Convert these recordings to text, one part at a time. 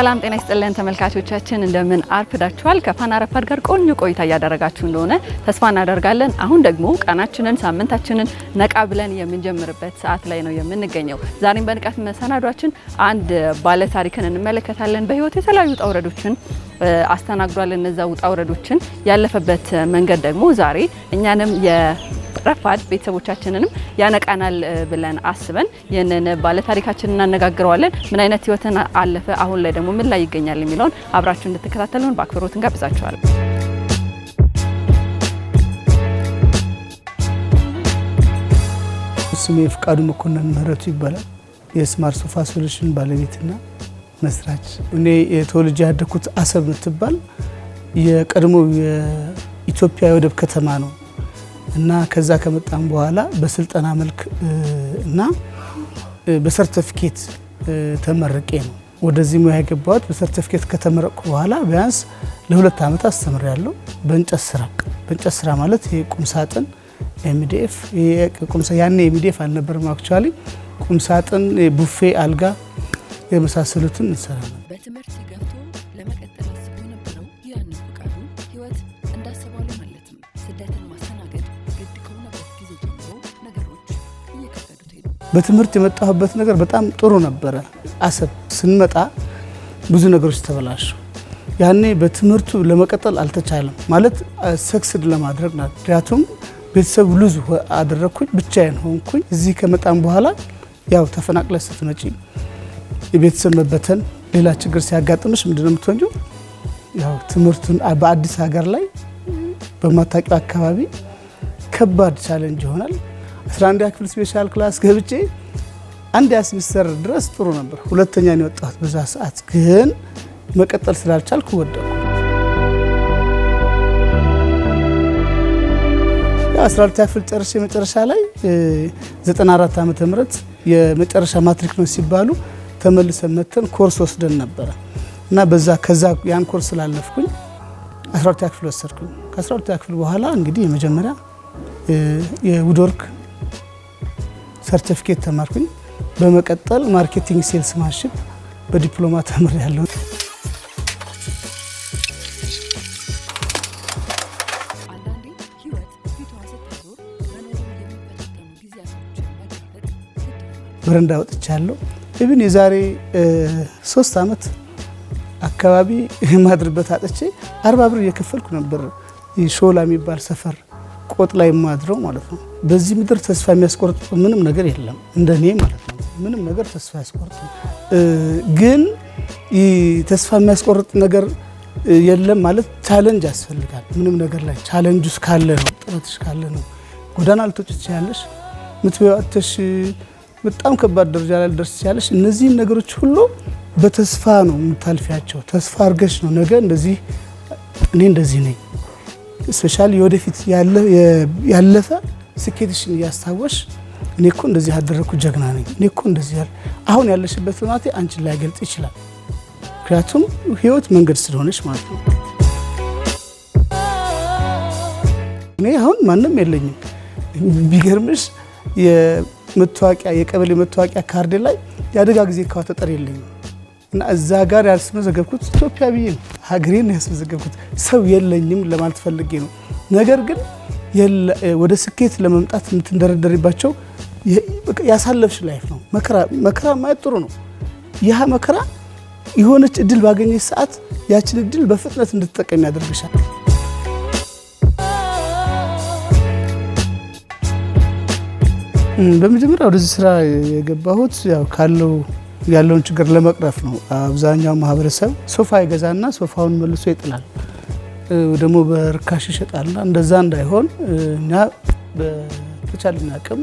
ሰላም ጤና ይስጥልን ተመልካቾቻችን እንደምን አርፍዳችኋል? ከፋና ረፋድ ጋር ቆንጆ ቆይታ ያደረጋችሁ እንደሆነ ተስፋ እናደርጋለን። አሁን ደግሞ ቀናችንን ሳምንታችንን ነቃ ብለን የምንጀምርበት ሰዓት ላይ ነው የምንገኘው። ዛሬም በንቃት መሰናዷችን አንድ ባለ ታሪክን እንመለከታለን። በህይወት የተለያዩ ውጣ ውረዶችን አስተናግዷል። እነዛ ውጣ ውረዶችን ያለፈበት መንገድ ደግሞ ዛሬ እኛንም ረፋድ ቤተሰቦቻችንንም ያነቃናል ብለን አስበን ይህንን ባለ ታሪካችንን እናነጋግረዋለን። ምን አይነት ህይወትን አለፈ፣ አሁን ላይ ደግሞ ምን ላይ ይገኛል የሚለውን አብራችሁ እንድትከታተሉን በአክብሮት እንጋብዛችኋለን። ስሜ ፍቃዱ መኮንን ምህረቱ ይባላል። የስማርት ሶፋ ሶሉሽን ባለቤትና መስራች። እኔ ተወልጄ ያደኩት አሰብ ምትባል የቀድሞው የኢትዮጵያ የወደብ ከተማ ነው እና ከዛ ከመጣን በኋላ በስልጠና መልክ እና በሰርቲፊኬት ተመረቄ ነው ወደዚህ ሙያ የገባሁት። በሰርቲፊኬት ከተመረቅኩ በኋላ ቢያንስ ለ2 ዓመት አስተምሬያለሁ በእንጨት ስራ ማለት የቁም ሳጥን ኤምዲኤፍ ያኔ ኤምዲኤፍ አልነበረም አክቹአሊ ቁም ሳጥን ቡፌ አልጋ የመሳሰሉትን እንሰራለን። በትምህርት ሲገፍቶ ለመቀጠል አስቦ የነበረው ያን ፍቃዱ ህይወት እንዳሰባሉ ማለትም ስደትን ማስተናገድ ግድ ከሆነበት ጊዜ ጀምሮ ነገሮች እየከበዱት ሄዱ። በትምህርት የመጣሁበት ነገር በጣም ጥሩ ነበረ። አሰብ ስንመጣ ብዙ ነገሮች ተበላሹ። ያኔ በትምህርቱ ለመቀጠል አልተቻለም ማለት ሰክስድ ለማድረግ ነው። ምክንያቱም ቤተሰብ ሉዝ አደረኩኝ፣ ብቻዬን ሆንኩኝ። እዚህ ከመጣን በኋላ ያው ተፈናቅለሽ ስትመጪ የቤተሰብ መበተን ሌላ ችግር ሲያጋጥምሽ ምንድነው የምትሆኚው? ያው ትምህርቱን በአዲስ ሀገር ላይ በማታውቂው አካባቢ ከባድ ቻሌንጅ ይሆናል። 11ኛ ክፍል ስፔሻል ክላስ ገብቼ አንድ ያስብሰር ድረስ ጥሩ ነበር። ሁለተኛ ነው የወጣሁት። በዛ ሰዓት ግን መቀጠል ስላልቻልኩ ወደኩ። 12ኛ ክፍል ጨርሼ መጨረሻ ላይ 94 ዓመተ ምህረት የመጨረሻ ማትሪክ ነው ሲባሉ ተመልሰን መተን ኮርስ ወስደን ነበር እና ከዛ ያን ኮርስ ስላለፍኩኝ 12ኛ ክፍል ወሰድኩኝ። ከ12ኛ ክፍል በኋላ እንግዲህ የመጀመሪያ የውድወርክ ሰርቲፊኬት ተማርኩኝ። በመቀጠል ማርኬቲንግ ሴልስ ማንሽፕ በዲፕሎማ ተምሬያለሁ። በረንዳ ወጥቻለሁ። ኢቭን የዛሬ 3 ዓመት አካባቢ ማድርበት አጥቼ 40 ብር እየከፈልኩ ነበር። ሾላ የሚባል ሰፈር ቆጥ ላይ ማድረው ማለት ነው። በዚህ ምድር ተስፋ የሚያስቆርጥ ምንም ነገር የለም እንደኔ ማለት ነው። ምንም ነገር ተስፋ ያስቆርጥ ግን ተስፋ የሚያስቆርጥ ነገር የለም ማለት ቻሌንጅ ያስፈልጋል። ምንም ነገር ላይ ቻሌንጅስ ካለ ነው፣ ጥረትሽ ካለ ነው ጎዳና ልትወጪ ትችያለሽ። ምትበያተሽ በጣም ከባድ ደረጃ ላይ ደርስ ያለሽ። እነዚህ ነገሮች ሁሉ በተስፋ ነው የምታልፊያቸው። ተስፋ አርገሽ ነው ነገ እንደዚህ እኔ እንደዚህ ነኝ ስፔሻሊ ወደፊት ያለፈ ስኬትሽን ያስታወሽ እኔ እኮ እንደዚህ አደረኩ ጀግና ነኝ እኔ እኮ እንደዚህ አሁን ያለሽበት ሁኔታ አንቺን ላይ ገልጽ ይችላል። ምክንያቱም ህይወት መንገድ ስለሆነች ማለት ነው። እኔ አሁን ማንም የለኝም። ቢገርምሽ የመታወቂያ የቀበሌ መታወቂያ ካርድ ላይ ያደጋ ጊዜ ተጠሪ የለኝም እና እዛ ጋር ያስመዘገብኩት ኢትዮጵያ ብዬ ነው ሀገሬን ያስመዘገብኩት ሰው የለኝም ለማለት ፈልጌ ነው። ነገር ግን ወደ ስኬት ለመምጣት የምትንደረደሪባቸው ያሳለፍሽ ላይፍ ነው። መከራ ማየት ጥሩ ነው። ያ መከራ የሆነች እድል ባገኘሽ ሰዓት ያችን እድል በፍጥነት እንድትጠቀም ያደርግሻል። በመጀመሪያ ወደዚህ ስራ የገባሁት ያለውን ችግር ለመቅረፍ ነው። አብዛኛው ማህበረሰብ ሶፋ ይገዛና ሶፋውን መልሶ ይጥላል፣ ደግሞ በርካሽ ይሸጣልና እንደዛ እንዳይሆን እኛ በተቻለን አቅም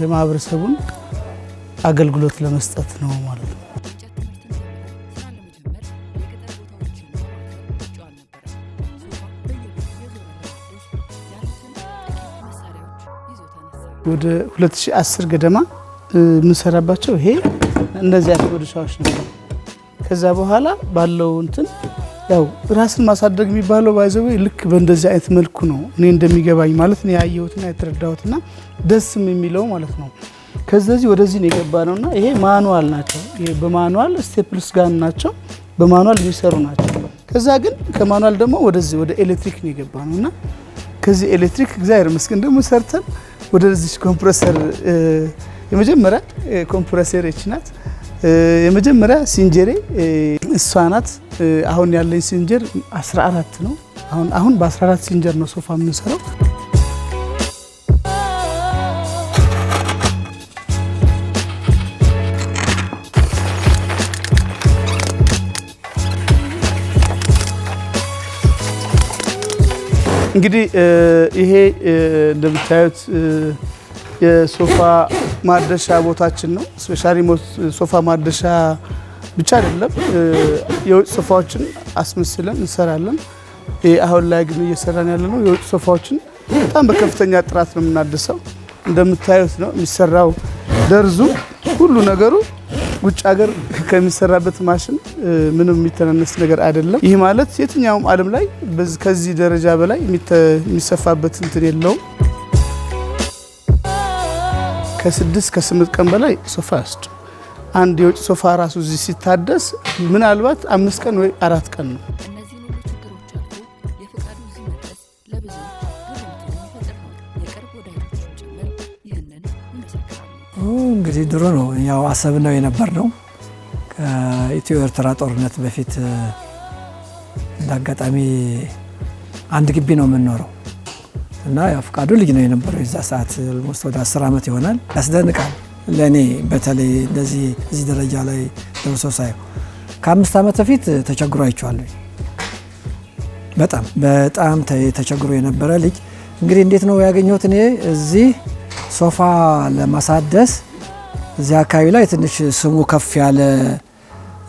የማህበረሰቡን አገልግሎት ለመስጠት ነው ማለት ነው። ወደ 2010 ገደማ የምንሰራባቸው ይሄ እንደዚህ አይነት ወደሻዎች ነበር። ከዛ በኋላ ባለው እንትን ያው ራስን ማሳደግ የሚባለው ባይዘው ልክ በእንደዚህ አይነት መልኩ ነው እኔ እንደሚገባኝ ማለት ነው ያየሁትና የተረዳሁትና ደስም የሚለው ማለት ነው። ከዚህ ወደዚህ ነው የገባነውና ይሄ ማኑዋል ናቸው። ይሄ በማኑዋል ስቴፕልስ ጋን ናቸው፣ በማኑዋል የሚሰሩ ናቸው። ከዛ ግን ከማኑዋል ደግሞ ወደዚህ ወደ ኤሌክትሪክ ነው የገባነውና ከዚህ ኤሌክትሪክ እግዚአብሔር ይመስገን ደግሞ ሰርተን ወደዚህ ኮምፕረሰር የመጀመሪያ ኮምፕረሰር እቺ ናት። የመጀመሪያ ሲንጀሬ እሷ ናት። አሁን ያለኝ ሲንጀር 14 ነው። አሁን በ14 ሲንጀር ነው ሶፋ የምንሰራው። እንግዲህ ይሄ እንደምታዩት የሶፋ ማደሻ ቦታችን ነው። ስፔሻሊ ሶፋ ማደሻ ብቻ አይደለም፣ የውጭ ሶፋዎችን አስመስለን እንሰራለን። አሁን ላይ ግን እየሰራን ያለነው የውጭ ሶፋዎችን በጣም በከፍተኛ ጥራት ነው የምናድሰው። እንደምታዩት ነው የሚሰራው። ደርዙ ሁሉ ነገሩ ውጭ ሀገር ከሚሰራበት ማሽን ምንም የሚተናነስ ነገር አይደለም። ይህ ማለት የትኛውም ዓለም ላይ ከዚህ ደረጃ በላይ የሚሰፋበት እንትን የለውም። ከ6 ከ8 ቀን በላይ ሶፋ ያስድ አንድ የውጭ ሶፋ ራሱ እዚህ ሲታደስ ምናልባት 5 ቀን ወይ 4 ቀን ነው። እንግዲህ ድሮ ነው ያው አሰብ ነው የነበር ነው። ከኢትዮ ኤርትራ ጦርነት በፊት እንዳጋጣሚ አንድ ግቢ ነው የምንኖረው እና ያው ፍቃዱ ልጅ ነው የነበረው የዛ ሰዓት ኦልሞስት ወደ 10 ዓመት ይሆናል። ያስደንቃል ለኔ በተለይ እንደዚህ እዚህ ደረጃ ላይ ደርሶ ሳየው። ከ5 ዓመት በፊት ተቸግሮ አይቼዋለሁ። በጣም ተቸግሮ የነበረ ልጅ እንግዲህ እንዴት ነው ያገኘሁት እኔ እዚህ ሶፋ ለማሳደስ እዚህ አካባቢ ላይ ትንሽ ስሙ ከፍ ያለ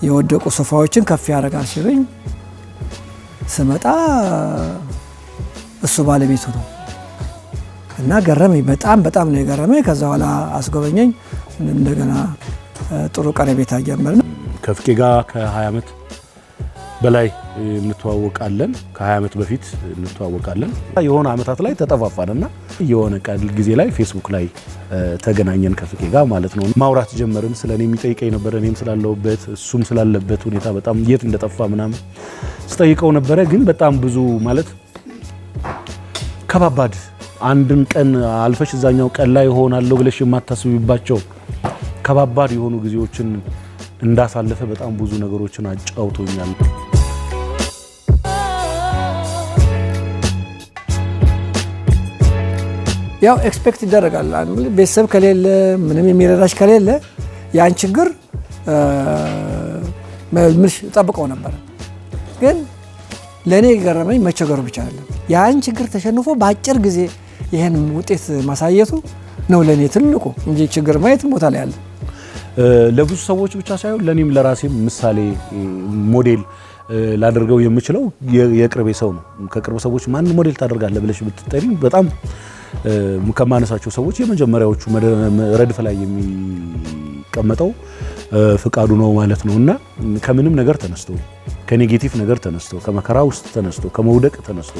የወደቁ ሶፋዎችን ከፍ ያደርጋል ሲሉኝ ስመጣ እሱ ባለቤቱ ነው እና ገረመኝ። በጣም ነው የገረመኝ። ከዛ በኋላ አስጎበኘኝ። እንደገና ጥሩ ቀረቤታ ጀመርን። ከፍቄ ጋር ከ20 ዓመት በላይ እንተዋወቃለን። ከ20 ዓመት በፊት እንተዋወቃለን። የሆነ ዓመታት ላይ ተጠፋፋንና የሆነ ጊዜ ላይ ፌስቡክ ላይ ተገናኘን ከፍቄ ጋር ማለት ነው። ማውራት ጀመርን። ስለኔ የሚጠይቀኝ ነበር፣ እኔም ስላለሁበት እሱም ስላለበት ሁኔታ በጣም የት እንደጠፋ ምናምን ስጠይቀው ነበረ። ግን በጣም ብዙ ማለት ከባባድ አንድን ቀን አልፈሽ እዛኛው ቀን ላይ ሆናለሁ ብለሽ የማታስቢባቸው ከባባድ የሆኑ ጊዜዎችን እንዳሳለፈ በጣም ብዙ ነገሮችን አጫውቶኛል። ያው ኤክስፔክት ይደረጋል። ቤተሰብ ከሌለ ምንም የሚረዳሽ ከሌለ ያን ችግር ምንሽ ጠብቀው ነበር። ግን ለኔ የገረመኝ መቸገሩ ብቻ አይደለም፣ ያን ችግር ተሸንፎ በአጭር ጊዜ ይሄን ውጤት ማሳየቱ ነው ለኔ ትልቁ እንጂ ችግር ማየት ቦታ ላይ ያለ ለብዙ ሰዎች ብቻ ሳይሆን ለኔም ለራሴም ምሳሌ ሞዴል ላደርገው የምችለው የቅርቤ ሰው ነው። ከቅርብ ሰዎች ማን ሞዴል ታደርጋለህ ብለሽ ብትጠሪ በጣም ከማነሳቸው ሰዎች የመጀመሪያዎቹ ረድፍ ላይ የሚቀመጠው ፍቃዱ ነው ማለት ነውና ከምንም ነገር ተነስቶ ከኔጌቲቭ ነገር ተነስቶ ከመከራ ውስጥ ተነስቶ ከመውደቅ ተነስቶ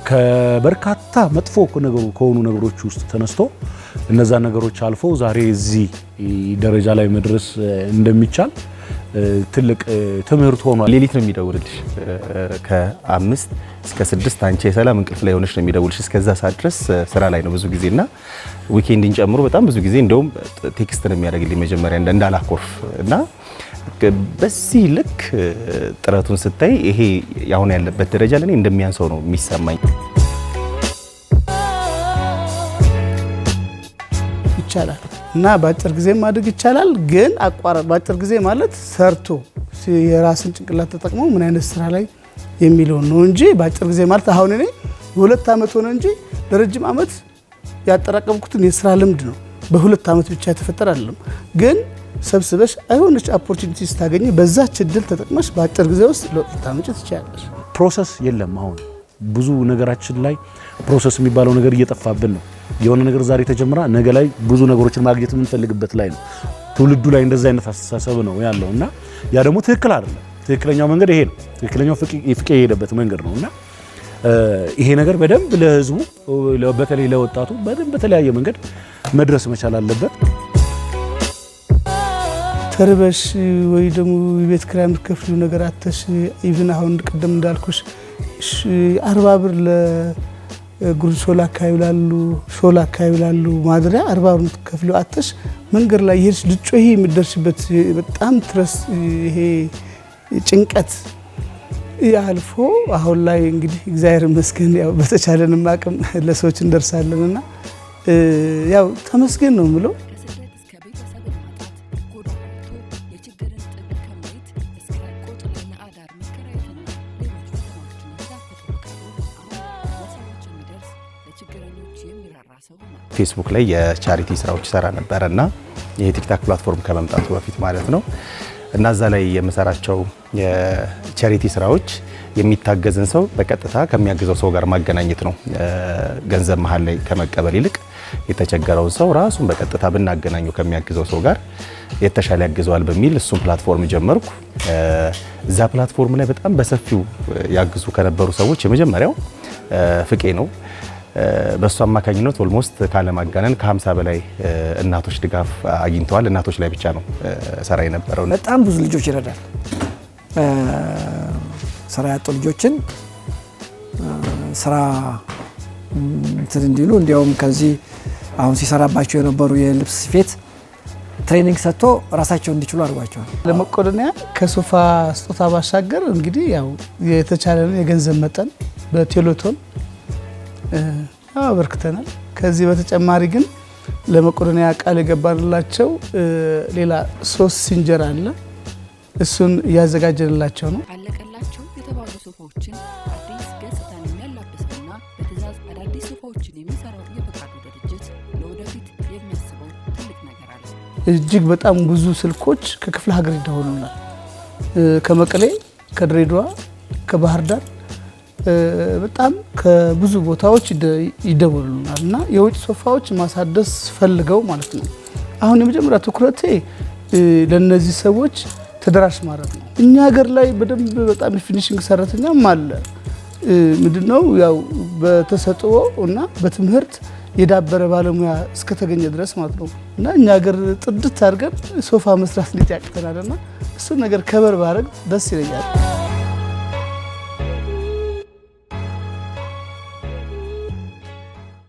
ከበርካታ መጥፎ ከሆኑ ነገሮች ውስጥ ተነስቶ እነዛ ነገሮች አልፎ ዛሬ እዚህ ደረጃ ላይ መድረስ እንደሚቻል ትልቅ ትምህርት ሆኗል። ሌሊት ነው የሚደውልልሽ ከ5 እስከ 6 አንቺ የሰላም እንቅልፍ ላይ ሆነሽ ነው የሚደውልሽ። እስከዛ ሰዓት ድረስ ስራ ላይ ነው ብዙ ጊዜና ዊኬንድን ጨምሮ በጣም ብዙ ጊዜ እንደውም ቴክስት ነው የሚያደርግልኝ መጀመሪያ እንዳላኮርፍ እና በዚህ ልክ ጥረቱን ስታይ ይሄ አሁን ያለበት ደረጃ ለኔ እንደሚያንሰው ነው የሚሰማኝ። ይቻላል እና በአጭር ጊዜ ማድረግ ይቻላል። ግን አቋራጭ በአጭር ጊዜ ማለት ሰርቶ የራስን ጭንቅላት ተጠቅሞ ምን አይነት ስራ ላይ የሚለው ነው እንጂ በአጭር ጊዜ ማለት አሁን እኔ 2 ዓመት ሆነ እንጂ ለረጅም ዓመት ያጠራቀምኩትን የስራ ልምድ ነው። በ2 ዓመት ብቻ የተፈጠረ አይደለም። ግን ሰብስበሽ አይሆንሽ ኦፖርቹኒቲ ስታገኝ በዛች እድል ተጠቅመሽ በአጭር ጊዜ ውስጥ ለውጥ ታመጪ ትችያለሽ። ፕሮሰስ የለም። አሁን ብዙ ነገራችን ላይ ፕሮሰስ የሚባለው ነገር እየጠፋብን ነው። የሆነ ነገር ዛሬ ተጀምራ ነገ ላይ ብዙ ነገሮችን ማግኘት የምንፈልግበት ላይ ነው። ትውልዱ ላይ እንደዛ አይነት አስተሳሰብ ነው ያለውና ያ ደግሞ ትክክል አይደለም። ትክክለኛው መንገድ ይሄ ነው። ትክክለኛው ፍቄ የሄደበት መንገድ ነውና ይሄ ነገር በደንብ ለህዝቡ በተለይ ለወጣቱ በደንብ በተለያየ መንገድ መድረስ መቻል አለበት። ተርበሽ ወይ ደግሞ የቤት ኪራይ የምትከፍሉ ነገር አተሽ ኢቭን አሁን ቅድም እንዳልኩሽ 40 ብር ለጉርድ ሾላ አካባቢ ላሉ ማድሪያ 40 ብር የምትከፍሉ አተሽ መንገድ ላይ ይሄሽ ልጮሂ የሚደርሽበት በጣም ትረስ ይሄ ጭንቀት ያልፎ አሁን ላይ እንግዲህ እግዚአብሔር ይመስገን ያው በተቻለን አቅም ለሰዎች እንደርሳለንና ያው ተመስገን ነው የምለው። ፌስቡክ ላይ የቻሪቲ ስራዎች ሰራ ነበርና የቲክታክ ፕላትፎርም ከመምጣቱ በፊት ማለት ነው እና እዛ ላይ የምሰራቸው የቻሪቲ ስራዎች የሚታገዝን ሰው በቀጥታ ከሚያግዘው ሰው ጋር ማገናኘት ነው። ገንዘብ መሀል ላይ ከመቀበል ይልቅ የተቸገረውን ሰው ራሱን በቀጥታ ብናገናኘው ከሚያግዘው ሰው ጋር የተሻለ ያግዘዋል በሚል እሱን ፕላትፎርም ጀመርኩ። እዛ ፕላትፎርም ላይ በጣም በሰፊው ያግዙ ከነበሩ ሰዎች የመጀመሪያው ፍቄ ነው። በሱ አማካኝነት ኦልሞስት ካለማጋነን ከ50 በላይ እናቶች ድጋፍ አግኝተዋል። እናቶች ላይ ብቻ ነው ሰራ የነበረው። በጣም ብዙ ልጆች ይረዳል። ስራ ያጡ ልጆችን ስራ እንትን እንዲሉ እንዲያውም ከዚህ አሁን ሲሰራባቸው የነበሩ የልብስ ስፌት ትሬኒንግ ሰጥቶ ራሳቸው እንዲችሉ አድርጓቸዋል። ለመቄዶንያ ከሶፋ ስጦታ ባሻገር እንግዲህ ያው የተቻለን የገንዘብ መጠን በቴሌቶን አበርክተናል። ከዚህ በተጨማሪ ግን ለመቄዶንያ ቃል የገባንላቸው ሌላ 3 ሲንጀር አለ። እሱን እያዘጋጀንላቸው ነው። አለቀላቸው የተባሉ ሶፋዎችን አዲስ ገጽታን የሚያላብስና በትዕዛዝ አዳዲስ ሶፋዎችን የሚሰራው የፈቃዱ ድርጅት ለወደፊት የሚያስበው ትልቅ ነገር አለ። እጅግ በጣም ብዙ ስልኮች ከክፍለ ሀገር ይደውሉናል። ከመቀሌ፣ ከድሬዳዋ፣ ከባህር ዳር በጣም ከብዙ ቦታዎች ይደውሉናል እና የውጭ ሶፋዎች ማሳደስ ፈልገው ማለት ነው። አሁን የመጀመሪያ ትኩረቴ ለነዚህ ሰዎች ተደራሽ ማድረግ ነው። እኛ ሀገር ላይ በደንብ በጣም የፊኒሺንግ ሰራተኛም አለ። ምንድነው ያው በተሰጥኦ እና በትምህርት የዳበረ ባለሙያ እስከተገኘ ድረስ ማለት ነው እና እኛ ሀገር ጥድት አድርገን ሶፋ መስራት እንዴት ያቅተናልና እሱ ነገር ከበር ባረግ ደስ ይለኛል።